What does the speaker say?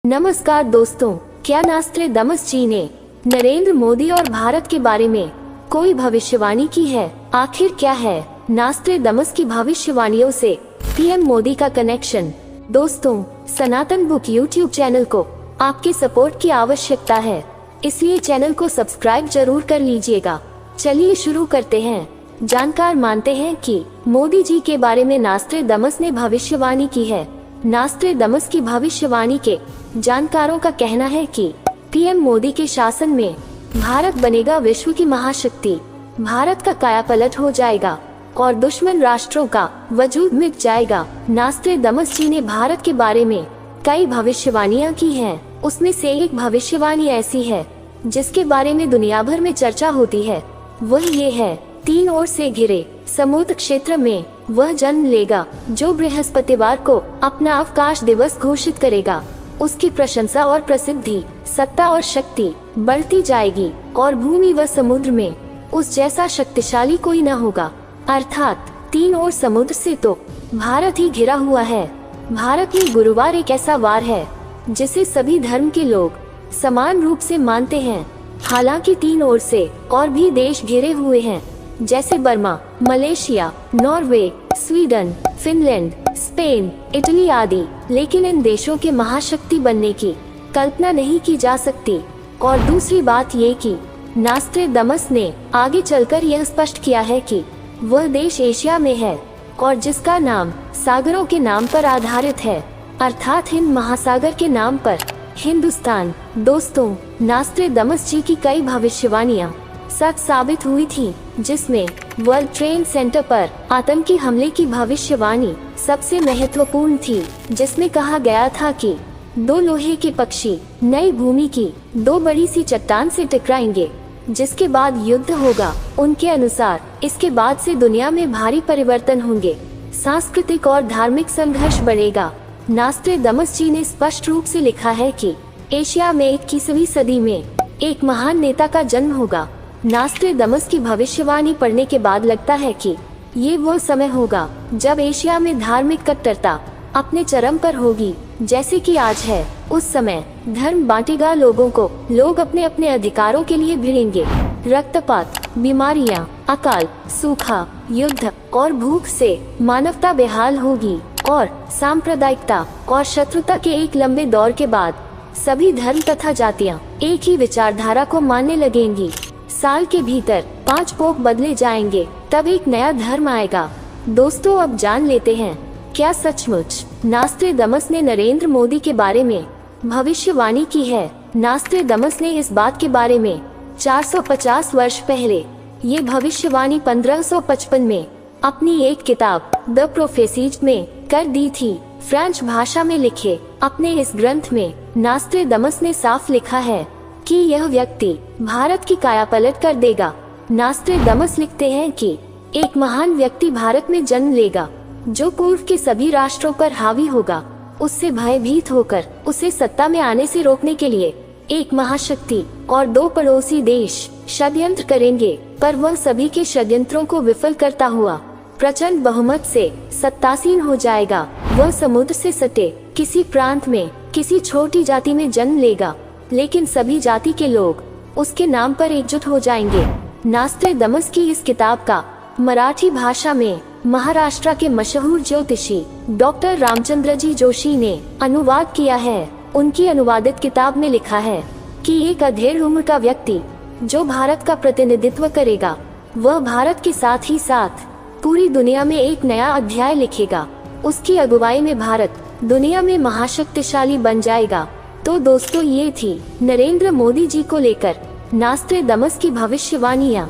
नमस्कार दोस्तों, क्या नास्ट्रेदामस जी ने नरेंद्र मोदी और भारत के बारे में कोई भविष्यवाणी की है? आखिर क्या है नास्ट्रेदामस की भविष्यवाणियों से पीएम मोदी का कनेक्शन? दोस्तों, सनातन बुक यूट्यूब चैनल को आपके सपोर्ट की आवश्यकता है, इसलिए चैनल को सब्सक्राइब जरूर कर लीजिएगा। चलिए शुरू करते हैं। जानकार मानते हैं कि मोदी जी के बारे में नास्ट्रेदामस ने भविष्यवाणी की है। नास्ट्रेदामस की भविष्यवाणी के जानकारों का कहना है कि पीएम मोदी के शासन में भारत बनेगा विश्व की महाशक्ति, भारत का कायापलट हो जाएगा और दुश्मन राष्ट्रों का वजूद मिट जाएगा। नास्ट्रेदामस जी ने भारत के बारे में कई भविष्यवाणियां की हैं। उसमें से एक भविष्यवाणी ऐसी है जिसके बारे में दुनिया भर में चर्चा होती है। वह ये है, 3 ओर से घिरे समुद्र क्षेत्र में वह जन्म लेगा जो बृहस्पतिवार को अपना अवकाश दिवस घोषित करेगा। उसकी प्रशंसा और प्रसिद्धि, सत्ता और शक्ति बढ़ती जाएगी और भूमि व समुद्र में उस जैसा शक्तिशाली कोई न होगा। अर्थात 3 ओर समुद्र से तो भारत ही घिरा हुआ है। भारत में गुरुवार एक ऐसा वार है जिसे सभी धर्म के लोग समान रूप से मानते हैं। हालांकि 3 ओर से और भी देश घिरे हुए हैं, जैसे Burma, Malaysia, Norway, Sweden, Finland, Spain, Italy आदि। लेकिन इन देशों के महाशक्ति बनने की कल्पना नहीं की जा सकती। और दूसरी बात ये कि नास्ट्रेदामस ने आगे चलकर यह स्पष्ट किया है कि वह देश एशिया में है और जिसका नाम सागरों के नाम पर आधारित है, अर्थात हिंद महासागर के नाम पर हिंदुस्तान। दोस्तों, नास्ट्रेदामस जी की कई भविष्यवाणियां सच साबित हुई थी, जिसमें वर्ल्ड ट्रेड सेंटर पर आतंकी हमले की भविष्यवाणी सबसे महत्वपूर्ण थी, जिसमें कहा गया था कि 2 लोहे के पक्षी नई भूमि की 2 बड़ी सी चट्टान से टकराएंगे, जिसके बाद युद्ध होगा। उनके अनुसार इसके बाद से दुनिया में भारी परिवर्तन होंगे, सांस्कृतिक और धार्मिक संघर्ष बढ़ेगा। नास्ट्रेदामस जी ने स्पष्ट रूप से लिखा है कि एशिया में 21वीं सदी में एक महान नेता का जन्म होगा। नास्ट्रेदामस की भविष्यवाणी पढ़ने के बाद लगता है कि ये वो समय होगा जब एशिया में धार्मिक कट्टरता अपने चरम पर होगी, जैसे कि आज है। उस समय धर्म बांटेगा लोगों को, लोग अपने अपने अधिकारों के लिए भिड़ेंगे। रक्तपात, बीमारियां, अकाल, सूखा, युद्ध और भूख से मानवता बेहाल होगी और सांप्रदायिकता और शत्रुता के एक लंबे दौर के बाद सभी धर्म तथा जातियां एक ही विचारधारा को मानने लगेंगी। साल के भीतर 5 पोप बदले जाएंगे, तब एक नया धर्म आएगा। दोस्तों, अब जान लेते हैं क्या सचमुच नास्ट्रेदामस ने नरेंद्र मोदी के बारे में भविष्यवाणी की है। नास्ट्रेदामस ने इस बात के बारे में 450 वर्ष पहले ये भविष्यवाणी 1555 में अपनी एक किताब द प्रोफेसीज में कर दी थी। फ्रेंच भाषा में लिखे अपने इस ग्रंथ में नास्ट्रेदामस ने साफ लिखा है कि यह व्यक्ति भारत की कायापलट कर देगा। नास्ट्रेदामस लिखते हैं कि एक महान व्यक्ति भारत में जन्म लेगा जो पूर्व के सभी राष्ट्रों पर हावी होगा। उससे भयभीत होकर उसे सत्ता में आने से रोकने के लिए एक महाशक्ति और 2 पड़ोसी देश षड्यंत्र करेंगे, पर वह सभी के षड्यंत्रों को विफल करता हुआ प्रचंड बहुमत से सत्तासीन हो जाएगा। वह समुद्र से सटे किसी प्रांत में किसी छोटी जाति में जन्म लेगा, लेकिन सभी जाति के लोग उसके नाम पर एकजुट हो जाएंगे। नास्ट्रेदामस की इस किताब का मराठी भाषा में महाराष्ट्र के मशहूर ज्योतिषी डॉक्टर रामचंद्र जी जोशी ने अनुवाद किया है। उनकी अनुवादित किताब में लिखा है कि एक अधेड़ उम्र का व्यक्ति जो भारत का प्रतिनिधित्व करेगा, वह भारत के साथ ही साथ पूरी दुनिया में एक नया अध्याय लिखेगा। उसकी अगुवाई में भारत दुनिया में महाशक्तिशाली बन जाएगा। तो दोस्तों, ये थी नरेंद्र मोदी जी को लेकर नास्ट्रेदामस की भविष्यवाणियां।